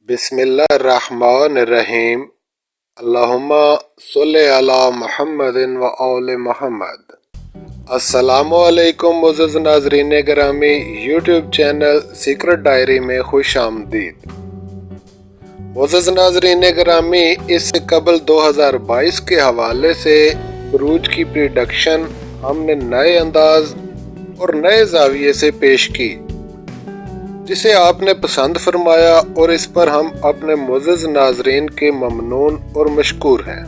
बिस्मिल्लाहिर्रहमानिर्रहीम। अल्लाहुम्मा सल्लि अला मुहम्मदिन व आले मुहम्मद। अस्सलामु अलैकुम मुअज़्ज़ज़ नाज़रीन गिरामी, यूट्यूब चैनल सीक्रेट डायरी में खुश आमदीद। मुअज़्ज़ज़ नाज़रीन गिरामी, इससे कबल 2022 के हवाले से बुरूज की प्रोडक्शन हमने नए अंदाज और नए जाविये से पेश की, जिसे आपने पसंद फरमाया और इस पर हम अपने मुअज़्ज़ज़ नाज़रीन के ममनून और मशकूर हैं।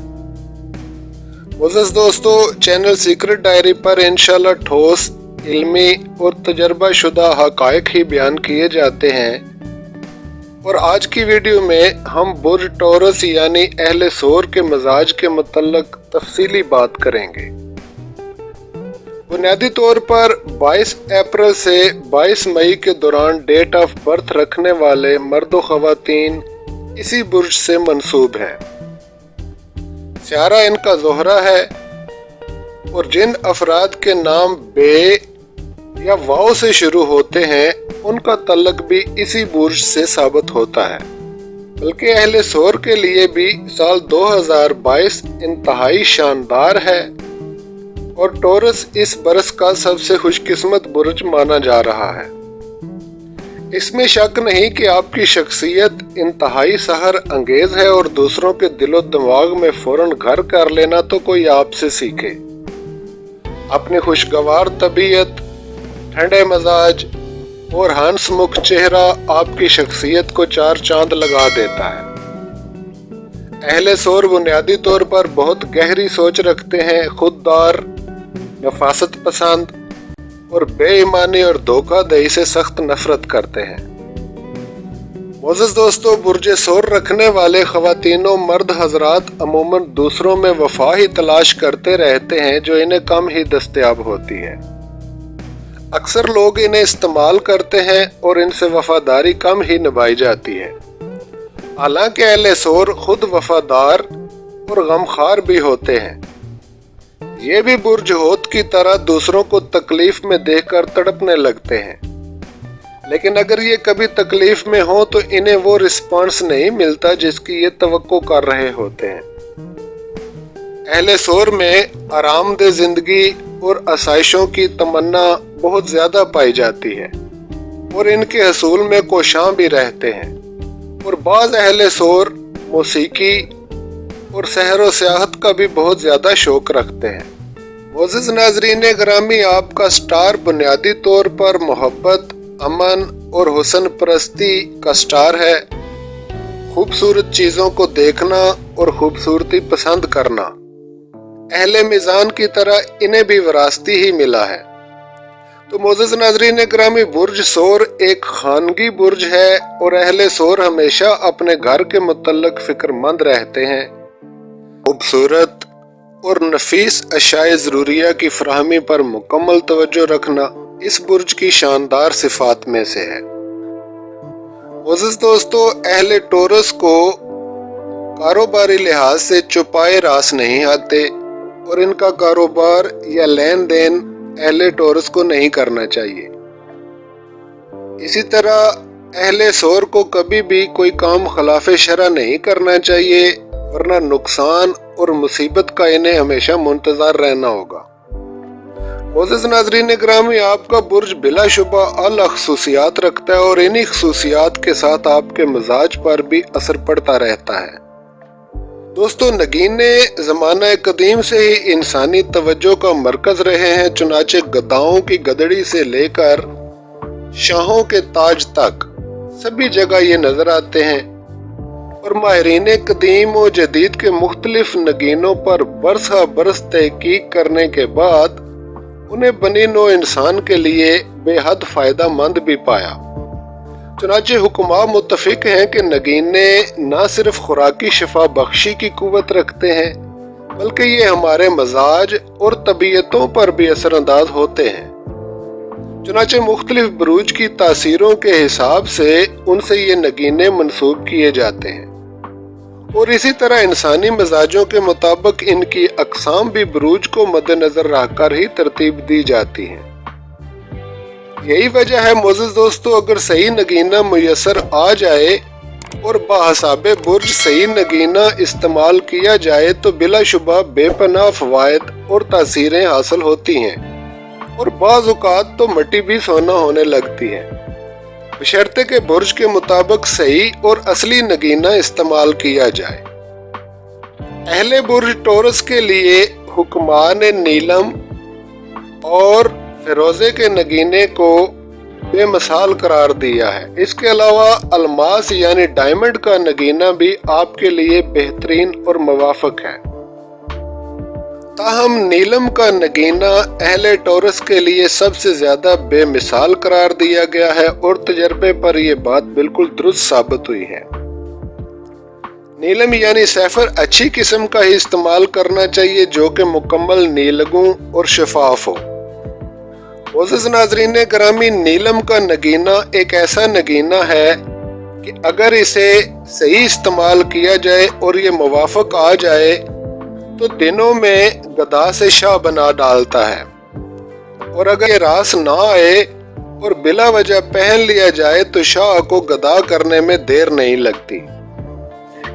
मुअज़्ज़ज़ दोस्तों, चैनल सीक्रेट डायरी पर इंशाल्लाह ठोस, इल्मी और तजर्बा शुदा हक़ाइक़ ही बयान किए जाते हैं। और आज की वीडियो में हम बुर्ज टॉरस यानी अहले सोर के मजाज के मुतल्लक तफसीली बात करेंगे। बुनियादी तौर पर 22 अप्रैल से 22 मई के दौरान डेट ऑफ बर्थ रखने वाले मर्द व ख़वातीन इसी बुर्ज से मंसूब हैं। सियारा इनका ज़ोहरा है और जिन अफराद के नाम बे या वाव से शुरू होते हैं उनका तल्लक भी इसी बुर्ज से साबित होता है। बल्कि अहले सोर के लिए भी साल 2022 इंतहाई शानदार है और टॉरस इस बरस का सबसे खुशकिस्मत बुर्ज माना जा रहा है। इसमें शक नहीं कि आपकी शख्सियत इंतहाई सहर अंगेज है और दूसरों के दिलो दिमाग में फौरन घर कर लेना तो कोई आपसे सीखे। अपनी खुशगवार तबीयत, ठंडे मजाज और हंसमुख चेहरा आपकी शख्सियत को चार चांद लगा देता है। अहले सोर बुनियादी तौर पर बहुत गहरी सोच रखते हैं, खुददार, नफासत पसंद और बेईमानी और धोखाधड़ी से सख्त नफरत करते हैं। मुअज़्ज़ज़ दोस्तों, बुर्ज सोर रखने वाले ख़वातीनो मर्द हजरात अमूमन दूसरों में वफा ही तलाश करते रहते हैं जो इन्हें कम ही दस्तयाब होती है। अक्सर लोग इन्हें इस्तेमाल करते हैं और इनसे वफादारी कम ही निभाई जाती है। हालांकि अहले सोर खुद वफादार और गमखार भी होते हैं। ये भी बुर्ज होत की तरह दूसरों को तकलीफ में देखकर तड़पने लगते हैं, लेकिन अगर ये कभी तकलीफ में हो तो इन्हें वो रिस्पॉन्स नहीं मिलता जिसकी ये तवक्को कर रहे होते हैं। अहले सोर में आरामदेह जिंदगी और आसाइशों की तमन्ना बहुत ज्यादा पाई जाती है और इनके हसूल में कोशां भी रहते हैं। और बाज़ अहले सोर मौसीकी और सहर व सियाहत का भी बहुत ज्यादा शौक रखते हैं। मुअज़्ज़ज़ नाज़रीन गिरामी, आपका स्टार बुनियादी तौर पर मोहब्बत, अमन और हुस्न परस्ती का स्टार है। खूबसूरत चीजों को देखना और खूबसूरती पसंद करना अहले मिजान की तरह इन्हें भी विरासती ही मिला है। तो मुअज़्ज़ज़ नाज़रीन गिरामी, बुर्ज सोर एक खानगी बुर्ज है और अहले सोर हमेशा अपने घर के मुतल्लक फिक्रमंद रहते हैं। खूबसूरत और नफीस अशाए ज़रूरिया की फराहमी पर मुकम्मल तवज्जो रखना इस बुर्ज की शानदार सिफात में से है। मुअज़्ज़ज़ दोस्तों, अहले टॉरस को कारोबारी लिहाज से चौपाए रास नहीं आते और इनका कारोबार या लेन देन अहले टॉरस को नहीं करना चाहिए। इसी तरह अहले सोर को कभी भी कोई काम खिलाफ़े शरा नहीं करना चाहिए, वरना नुकसान और मुसीबत का इन्हें हमेशा मुंतज़र रहना होगा। मुअज़्ज़ज़ नाज़रीन गिरामी, आपका बुर्ज बिलाशुबा आला ख़ुसूसियात रखता है और इन्हीं ख़ुसूसियात के साथ आपके मिजाज पर भी असर पड़ता रहता है। दोस्तों, नगीने ज़माना कदीम से ही इंसानी तवज्जो का मरकज़ रहे हैं। चुनाचे गद्दाओं की गदड़ी से लेकर शाहों के ताज तक सभी जगह ये नजर आते हैं और माहिरीन कदीम व जदीद के मुख्तलिफ नगीनों पर बरसा बरस तहकीक करने के बाद उन्हें बनी नो इंसान के लिए बेहद फायदा मंद भी पाया। चुनाचे हुक्मा मुत्तफिक हैं कि नगीने न सिर्फ खुराकी शफा बख्शी की कुव्वत रखते हैं, बल्कि ये हमारे मजाज और तबीयतों पर भी असरअंदाज होते हैं। चुनाचे मुख्तलिफ बुरूज की तासीरों के हिसाब से उनसे ये नगीने मंसूब किए जाते हैं और इसी तरह इंसानी मिजाजों के मुताबिक इनकी अकसाम भी बुरूज को मद्देनजर रखकर ही तरतीब दी जाती हैं। यही वजह है मुअज़्ज़ज़ दोस्तों, अगर सही नगीना मुयस्सर आ जाए اور बाहिसाब बुर्ज सही नगीना इस्तेमाल किया जाए तो बिलाशुबा बेपनाह फवायद और तासीरें हासिल होती हैं और बाज़ औक़ात तो मट्टी भी सोना होने लगती है, बशर्ते के बुर्ज के मुताबिक सही और असली नगीना इस्तेमाल किया जाए। अहले बुर्ज टोरस के लिए हुक्मान नीलम और फिरोजे के नगीने को बेमिसाल करार दिया है। इसके अलावा अलमास यानी डायमंड का नगीना भी आपके लिए बेहतरीन और मुवाफिक है। ताहम नीलम का नगीना अहले टोरस के लिए सबसे ज्यादा बेमिसाल करार दिया गया है और तजर्बे पर यह बात बिल्कुल दुरुस्त साबित हुई है। नीलम यानी सैफर अच्छी किस्म का ही इस्तेमाल करना चाहिए जो कि मुकम्मल नीलगू और शफाफ हो। मोअज़्ज़िज़ नाज़रीन गिरामी, नीलम का नगीना एक ऐसा नगीना है कि अगर इसे सही इस्तेमाल किया जाए और ये मुवाफ़िक आ जाए तो दिनों में गदा से शाह बना डालता है, और अगर ये रास ना आए और बिला वजह पहन लिया जाए तो शाह को गदा करने में देर नहीं लगती।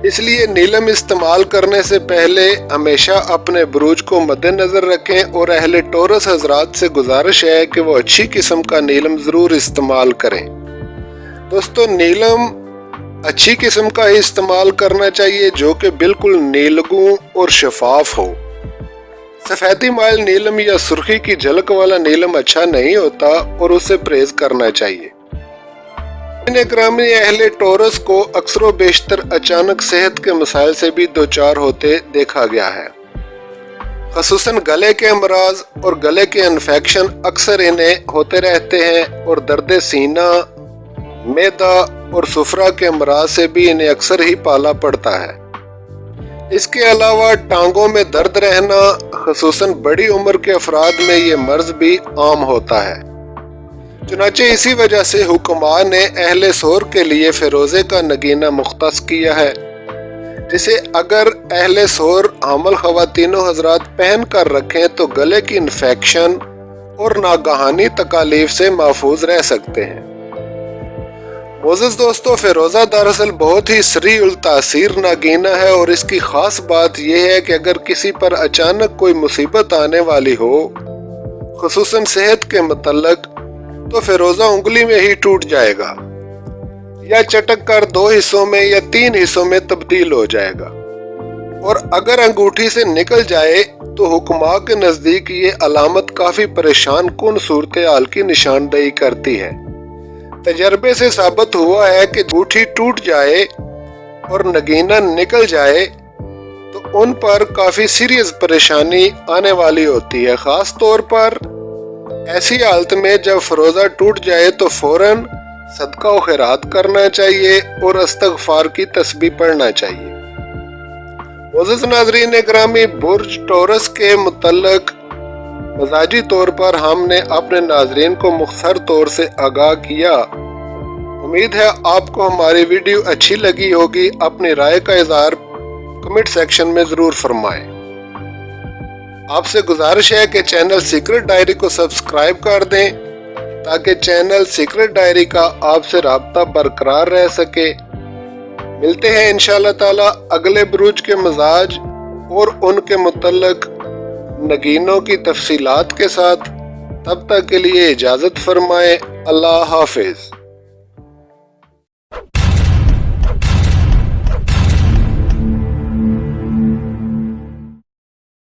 इसलिए नीलम इस्तेमाल करने से पहले हमेशा अपने बुरूज को मद्देनजर रखें और अहले टोरस हजरात से गुजारिश है कि वो अच्छी किस्म का नीलम ज़रूर इस्तेमाल करें। दोस्तों, नीलम अच्छी किस्म का ही इस्तेमाल करना चाहिए जो कि बिल्कुल नीलगू और शफाफ हो। सफ़ेदी माइल नीलम या सुर्खी की झलक वाला नीलम अच्छा नहीं होता और उसे परहेज करना चाहिए। ग्रामीण अहले टोरस को अक्सर बेशतर अचानक सेहत के मसाइल से भी दो चार होते देखा गया है। खसूसन गले के अमराज और गले के इन्फेक्शन अक्सर इन्हें होते रहते हैं और दर्द सीना, मैदा और सुफरा के अमराज से भी इन्हें अक्सर ही पाला पड़ता है। इसके अलावा टांगों में दर्द रहना, खसूसन बड़ी उम्र के अफराद में ये मर्ज भी आम होता है। चुनाचे इसी वजह से हुक्मा ने अहले सोर के लिए फिरोजे का नगीना मुख्तस किया है, जिसे अगर अहले सोर हामल ख़वातीनो हजरात पहन कर रखें तो गले की इन्फेक्शन और नागहानी तकालीफ से महफूज रह सकते हैं। मोअज़्ज़िज़ दोस्तों, फिरोजा दरअसल बहुत ही सरी उल तासीर नगीना है और इसकी ख़ास बात यह है कि अगर किसी पर अचानक कोई मुसीबत आने वाली हो, खुसूसन सेहत के मुतल्लक, तो फिरोजा उंगली में ही टूट जाएगा या चटक कर दो हिस्सों में या तीन हिस्सों में तब्दील हो जाएगा, और अगर अंगूठी से निकल जाए तो हुक्मा के नज़दीक ये अलामत काफ़ी परेशान कुन सूरत हाल की निशानदेही करती है। तजर्बे से साबित हुआ है कि अंगूठी टूट जाए और नगीना निकल जाए तो उन पर काफ़ी सीरियस परेशानी आने वाली होती है। ख़ास तौर पर ऐसी हालत में जब फिरोजा टूट जाए तो फौरन सदका व खैरात करना चाहिए और इस्तग़फ़ार की तस्बीह पढ़ना चाहिए। मोअज़्ज़िज़ नाज़रीन गिरामी, बुर्ज टोरस के मुतल्लिक़ मजाजी तौर पर हमने अपने नाज़रीन को मुख्तसर तौर से आगाह किया। उम्मीद है आपको हमारी वीडियो अच्छी लगी होगी। अपनी राय का इज़हार कमेंट सेक्शन में ज़रूर फरमाएं। आपसे गुजारिश है कि चैनल सीक्रेट डायरी को सब्सक्राइब कर दें ताकि चैनल सीक्रेट डायरी का आपसे राब्ता बरकरार रह सके। मिलते हैं इंशाअल्लाह ताला अगले बुरूज के मजाज और उनके मुतल्लिक़ नगीनों की तफसीलात के साथ। तब तक के लिए इजाज़त फरमाएं। अल्लाह हाफिज़।